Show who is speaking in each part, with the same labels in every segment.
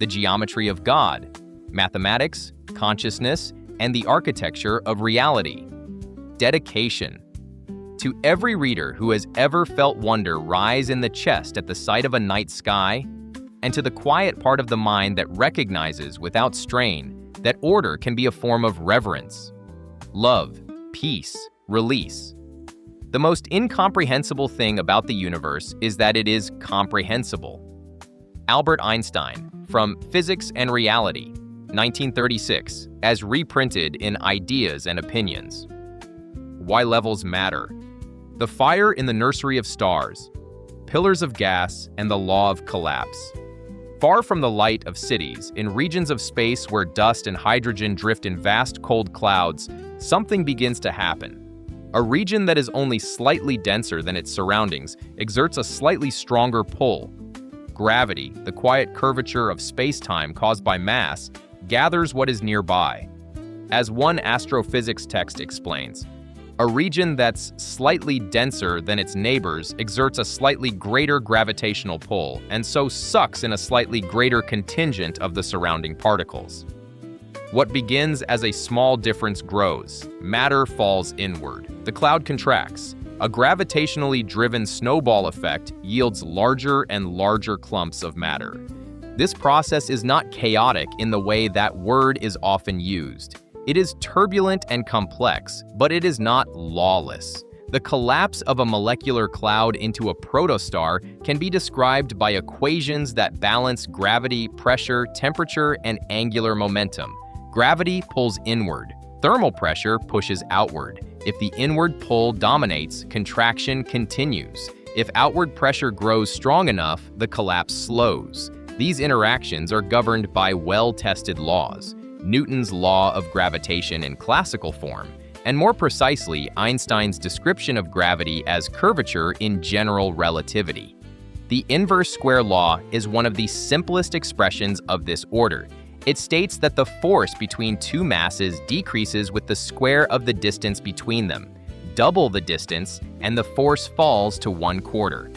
Speaker 1: the geometry of God, mathematics, consciousness, and the architecture of reality. Dedication. To every reader who has ever felt wonder rise in the chest at the sight of a night sky, and to the quiet part of the mind that recognizes without strain that order can be a form of reverence, love, peace, release. The most incomprehensible thing about the universe is that it is comprehensible. Albert Einstein, from Physics and Reality, 1936, as reprinted in Ideas and Opinions. Why levels matter. The fire in the nursery of stars, pillars of gas, and the law of collapse. Far from the light of cities, in regions of space where dust and hydrogen drift in vast cold clouds, something begins to happen. A region that is only slightly denser than its surroundings exerts a slightly stronger pull. Gravity, the quiet curvature of space-time caused by mass, gathers what is nearby. As one astrophysics text explains, a region that's slightly denser than its neighbors exerts a slightly greater gravitational pull, and so sucks in a slightly greater contingent of the surrounding particles. What begins as a small difference grows. Matter falls inward. The cloud contracts. A gravitationally driven snowball effect yields larger and larger clumps of matter. This process is not chaotic in the way that word is often used. It is turbulent and complex, but it is not lawless. The collapse of a molecular cloud into a protostar can be described by equations that balance gravity, pressure, temperature, and angular momentum. Gravity pulls inward. Thermal pressure pushes outward. If the inward pull dominates, contraction continues. If outward pressure grows strong enough, the collapse slows. These interactions are governed by well-tested laws. Newton's law of gravitation in classical form, and more precisely, Einstein's description of gravity as curvature in general relativity. The inverse square law is one of the simplest expressions of this order. It states that the force between two masses decreases with the square of the distance between them. Double the distance, and the force falls to 1/4.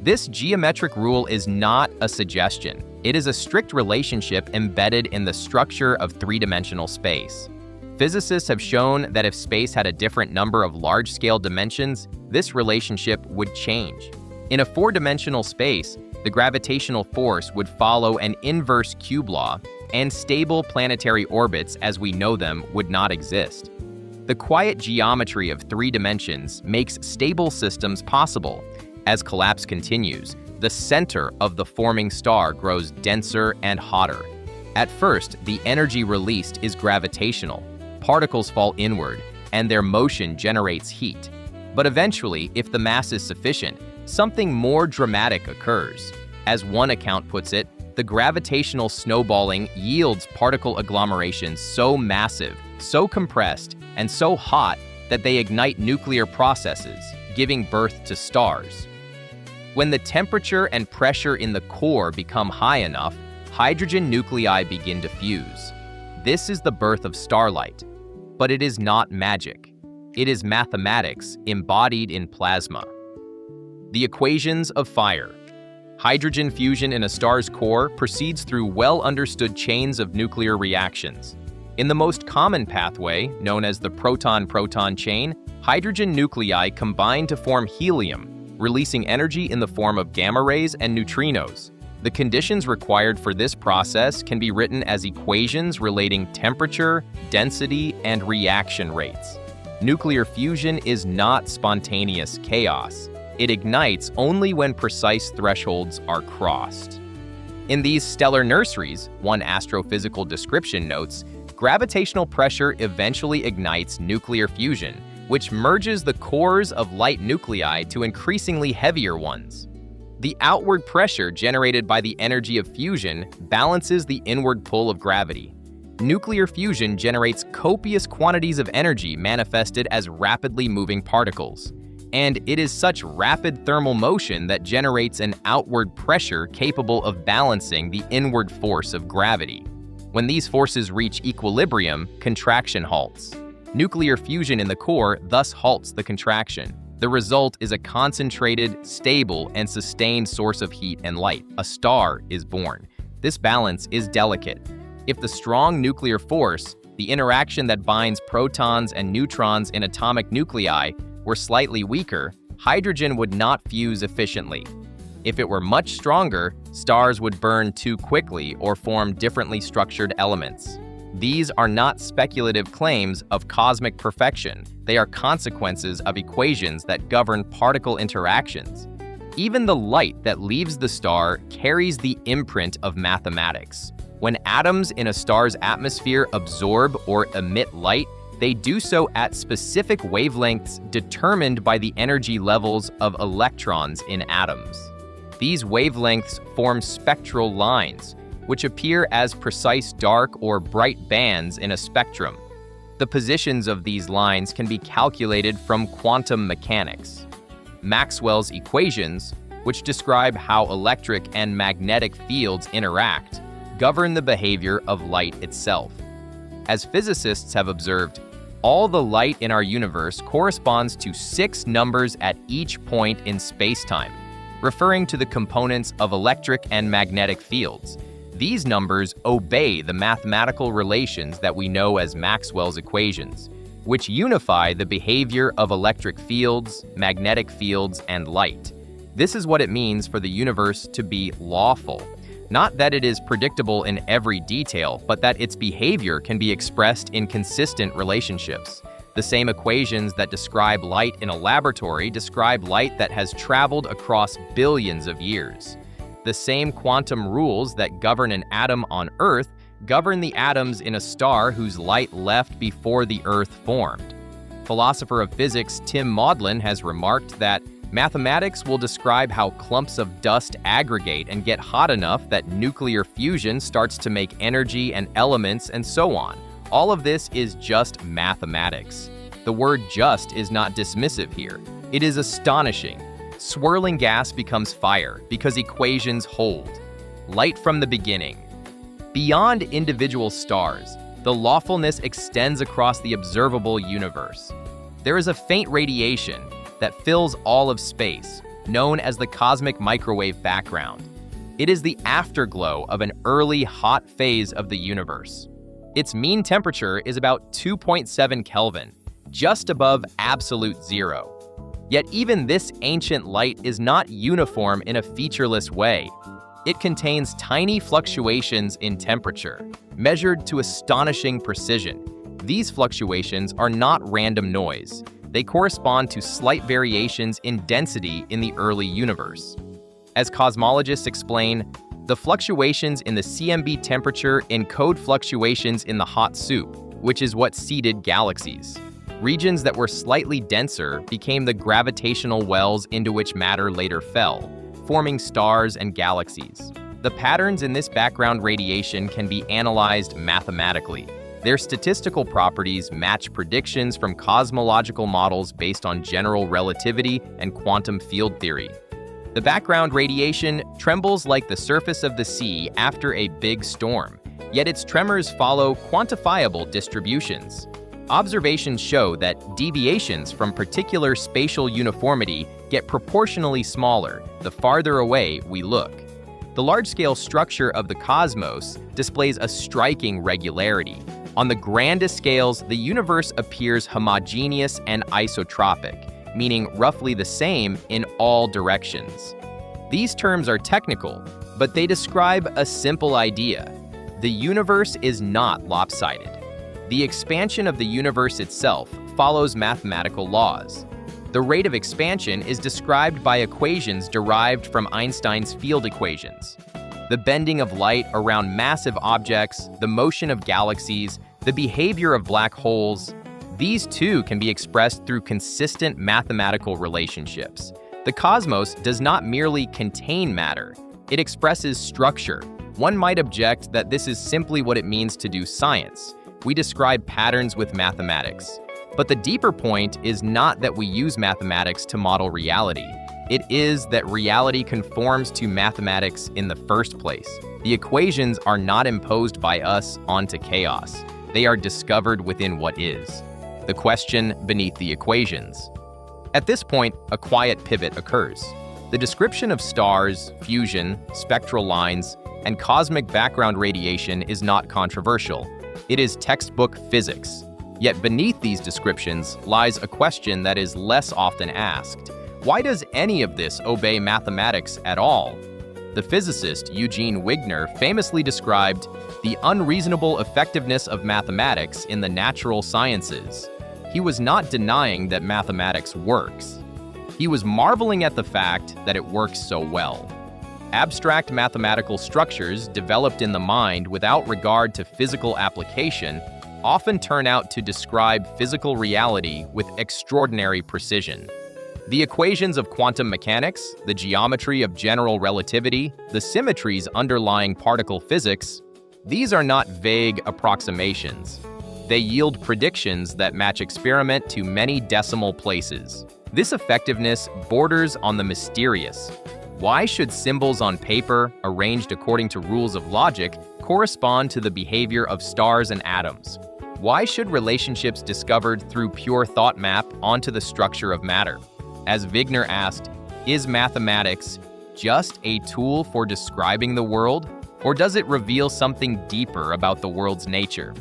Speaker 1: This geometric rule is not a suggestion. It is a strict relationship embedded in the structure of three-dimensional space. Physicists have shown that if space had a different number of large-scale dimensions, this relationship would change. In a four-dimensional space, the gravitational force would follow an inverse cube law, and stable planetary orbits as we know them would not exist. The quiet geometry of three dimensions makes stable systems possible. As collapse continues, the center of the forming star grows denser and hotter. At first, the energy released is gravitational. Particles fall inward, and their motion generates heat. But eventually, if the mass is sufficient, something more dramatic occurs. As one account puts it, the gravitational snowballing yields particle agglomerations so massive, so compressed, and so hot that they ignite nuclear processes, giving birth to stars. When the temperature and pressure in the core become high enough, hydrogen nuclei begin to fuse. This is the birth of starlight. But it is not magic. It is mathematics embodied in plasma. The equations of fire. Hydrogen fusion in a star's core proceeds through well-understood chains of nuclear reactions. In the most common pathway, known as the proton-proton chain, hydrogen nuclei combine to form helium, releasing energy in the form of gamma rays and neutrinos. The conditions required for this process can be written as equations relating temperature, density, and reaction rates. Nuclear fusion is not spontaneous chaos. It ignites only when precise thresholds are crossed. In these stellar nurseries, one astrophysical description notes, gravitational pressure eventually ignites nuclear fusion, which merges the cores of light nuclei to increasingly heavier ones. The outward pressure generated by the energy of fusion balances the inward pull of gravity. Nuclear fusion generates copious quantities of energy manifested as rapidly moving particles. And it is such rapid thermal motion that generates an outward pressure capable of balancing the inward force of gravity. When these forces reach equilibrium, contraction halts. Nuclear fusion in the core thus halts the contraction. The result is a concentrated, stable, and sustained source of heat and light. A star is born. This balance is delicate. If the strong nuclear force, the interaction that binds protons and neutrons in atomic nuclei, were slightly weaker, hydrogen would not fuse efficiently. If it were much stronger, stars would burn too quickly or form differently structured elements. These are not speculative claims of cosmic perfection. They are consequences of equations that govern particle interactions. Even the light that leaves the star carries the imprint of mathematics. When atoms in a star's atmosphere absorb or emit light, they do so at specific wavelengths determined by the energy levels of electrons in atoms. These wavelengths form spectral lines, which appear as precise dark or bright bands in a spectrum. The positions of these lines can be calculated from quantum mechanics. Maxwell's equations, which describe how electric and magnetic fields interact, govern the behavior of light itself. As physicists have observed, all the light in our universe corresponds to 6 numbers at each point in spacetime, referring to the components of electric and magnetic fields. These numbers obey the mathematical relations that we know as Maxwell's equations, which unify the behavior of electric fields, magnetic fields, and light. This is what it means for the universe to be lawful. Not that it is predictable in every detail, but that its behavior can be expressed in consistent relationships. The same equations that describe light in a laboratory describe light that has traveled across billions of years. The same quantum rules that govern an atom on Earth govern the atoms in a star whose light left before the Earth formed. Philosopher of physics Tim Maudlin has remarked that mathematics will describe how clumps of dust aggregate and get hot enough that nuclear fusion starts to make energy and elements and so on. All of this is just mathematics. The word just is not dismissive here. It is astonishing. Swirling gas becomes fire because equations hold. Light from the beginning. Beyond individual stars, the lawfulness extends across the observable universe. There is a faint radiation that fills all of space, known as the cosmic microwave background. It is the afterglow of an early hot phase of the universe. Its mean temperature is about 2.7 Kelvin, just above absolute zero. Yet even this ancient light is not uniform in a featureless way. It contains tiny fluctuations in temperature, measured to astonishing precision. These fluctuations are not random noise. They correspond to slight variations in density in the early universe. As cosmologists explain, the fluctuations in the CMB temperature encode fluctuations in the hot soup, which is what seeded galaxies. Regions that were slightly denser became the gravitational wells into which matter later fell, forming stars and galaxies. The patterns in this background radiation can be analyzed mathematically. Their statistical properties match predictions from cosmological models based on general relativity and quantum field theory. The background radiation trembles like the surface of the sea after a big storm, yet its tremors follow quantifiable distributions. Observations show that deviations from particular spatial uniformity get proportionally smaller the farther away we look. The large-scale structure of the cosmos displays a striking regularity. On the grandest scales, the universe appears homogeneous and isotropic, meaning roughly the same in all directions. These terms are technical, but they describe a simple idea. The universe is not lopsided. The expansion of the universe itself follows mathematical laws. The rate of expansion is described by equations derived from Einstein's field equations. The bending of light around massive objects, the motion of galaxies, the behavior of black holes, these too can be expressed through consistent mathematical relationships. The cosmos does not merely contain matter, it expresses structure. One might object that this is simply what it means to do science. We describe patterns with mathematics. But the deeper point is not that we use mathematics to model reality. It is that reality conforms to mathematics in the first place. The equations are not imposed by us onto chaos. They are discovered within what is. The question beneath the equations. At this point, a quiet pivot occurs. The description of stars, fusion, spectral lines, and cosmic background radiation is not controversial. It is textbook physics. Yet beneath these descriptions lies a question that is less often asked. Why does any of this obey mathematics at all? The physicist Eugene Wigner famously described the unreasonable effectiveness of mathematics in the natural sciences. He was not denying that mathematics works. He was marveling at the fact that it works so well. Abstract mathematical structures developed in the mind without regard to physical application often turn out to describe physical reality with extraordinary precision. The equations of quantum mechanics, the geometry of general relativity, the symmetries underlying particle physics, these are not vague approximations. They yield predictions that match experiment to many decimal places. This effectiveness borders on the mysterious. Why should symbols on paper, arranged according to rules of logic, correspond to the behavior of stars and atoms? Why should relationships discovered through pure thought map onto the structure of matter? As Wigner asked, is mathematics just a tool for describing the world, or does it reveal something deeper about the world's nature?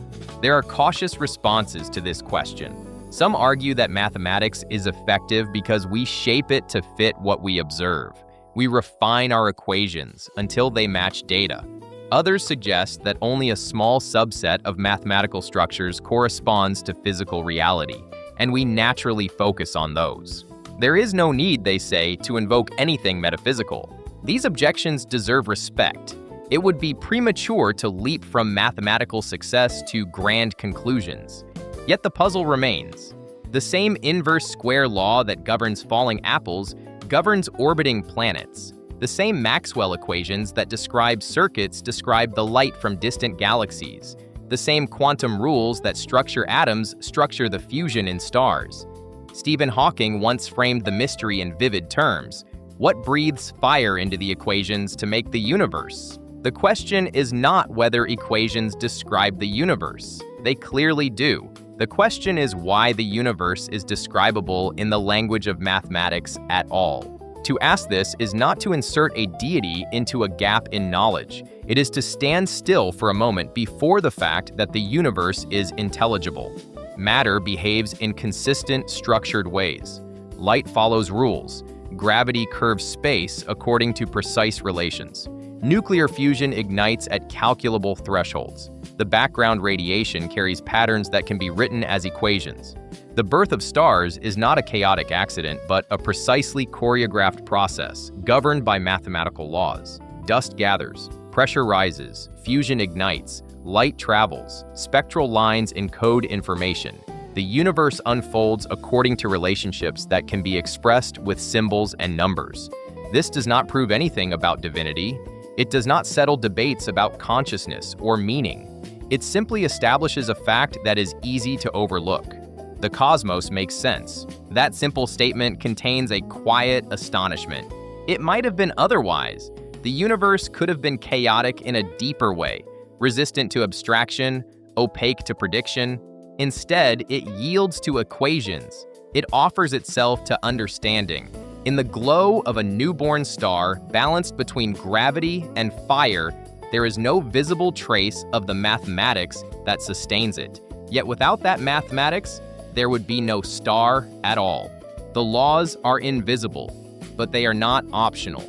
Speaker 1: There are cautious responses to this question. Some argue that mathematics is effective because we shape it to fit what we observe. We refine our equations until they match data. Others suggest that only a small subset of mathematical structures corresponds to physical reality, and we naturally focus on those. There is no need, they say, to invoke anything metaphysical. These objections deserve respect. It would be premature to leap from mathematical success to grand conclusions. Yet the puzzle remains. The same inverse square law that governs falling apples governs orbiting planets. The same Maxwell equations that describe circuits describe the light from distant galaxies. The same quantum rules that structure atoms structure the fusion in stars. Stephen Hawking once framed the mystery in vivid terms. What breathes fire into the equations to make the universe? The question is not whether equations describe the universe. They clearly do. The question is why the universe is describable in the language of mathematics at all. To ask this is not to insert a deity into a gap in knowledge. It is to stand still for a moment before the fact that the universe is intelligible. Matter behaves in consistent, structured ways. Light follows rules. Gravity curves space according to precise relations. Nuclear fusion ignites at calculable thresholds. The background radiation carries patterns that can be written as equations. The birth of stars is not a chaotic accident, but a precisely choreographed process, governed by mathematical laws. Dust gathers, pressure rises, fusion ignites, light travels, spectral lines encode information. The universe unfolds according to relationships that can be expressed with symbols and numbers. This does not prove anything about divinity. It does not settle debates about consciousness or meaning. It simply establishes a fact that is easy to overlook. The cosmos makes sense. That simple statement contains a quiet astonishment. It might have been otherwise. The universe could have been chaotic in a deeper way, resistant to abstraction, opaque to prediction. Instead, it yields to equations. It offers itself to understanding. In the glow of a newborn star, balanced between gravity and fire, there is no visible trace of the mathematics that sustains it. Yet without that mathematics, there would be no star at all. The laws are invisible, but they are not optional.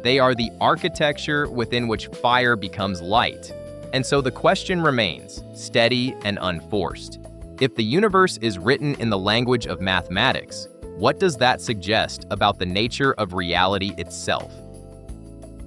Speaker 1: They are the architecture within which fire becomes light. And so the question remains, steady and unforced. If the universe is written in the language of mathematics, what does that suggest about the nature of reality itself?